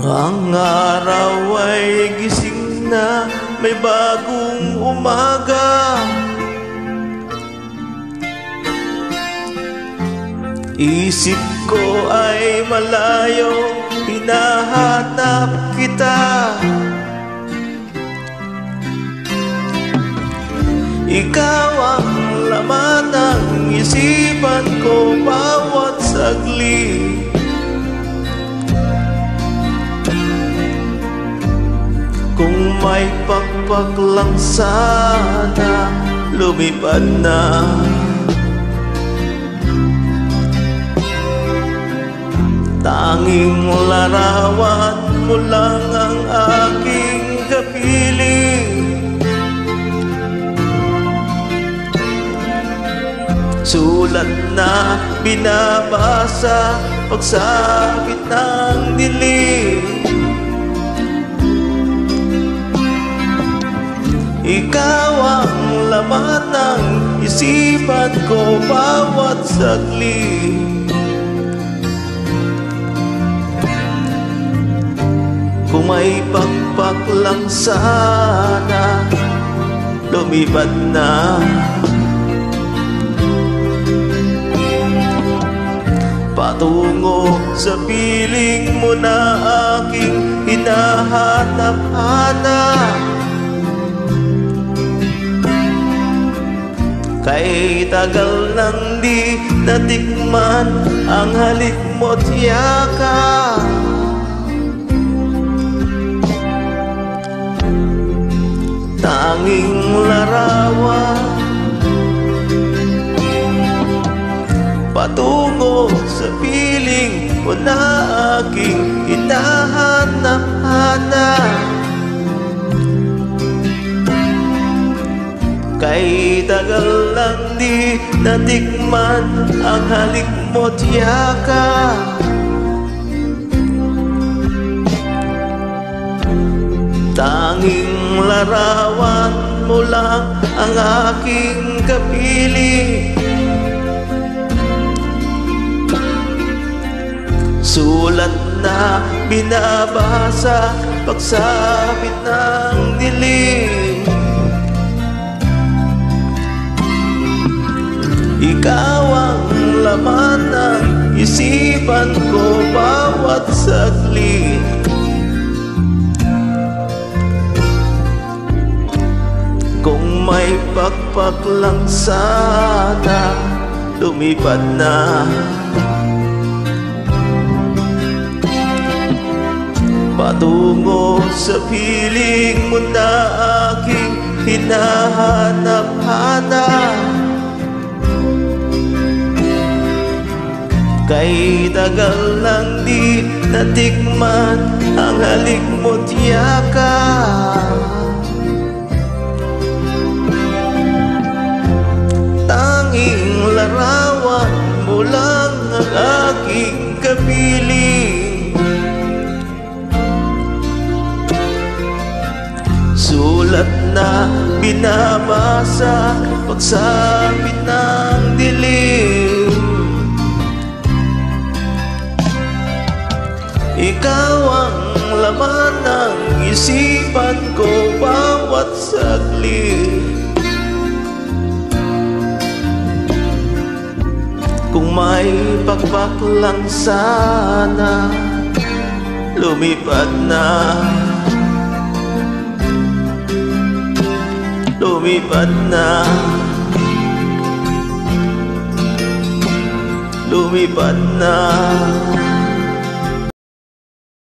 Ang araw ay gising na, may bagong umaga. Isip ko ay malayo, hinahanap kita. Ikaw ang laman ng isipan ko bawat saglit. Kung may pakpak lang sana, lumipad na. Tanging larawan mo lang ang aking kapiling. Sulat na binabasa pagsapit ng dilim. Ikaw ang laman ng isipan ko bawat saglit. Kung may pakpak lang sana, lumipad na. Patungo sa piling mo na aking hinahanap-hanap. Kay tagal nang di natikman ang halik mo't yakap. Tanging larawan patungo sa piling mo na aking hinahanap-hanap. Kay tagal lang di natikman ang halik mo't yakap. Tanging larawan mo lang ang aking kapiling. Sulat na binabasa pagsapit ng dilim. Ikaw ang laman ng isipan ko bawat saglit. Kung may pakpak lang sana, lumipad na. Patungo sa piling mo na aking hinahanap-hanap. Kay tagal lang di natikman ang halik mo't yakap. Tanging larawan mo lang ang aking kapiling. Sulat na binabasa pagsapit ng dilim. Ikaw ang laman ng isipan ko bawat saglit. Kung may pakpak lang sana, lumipad na. Lumipad na. Lumipad na.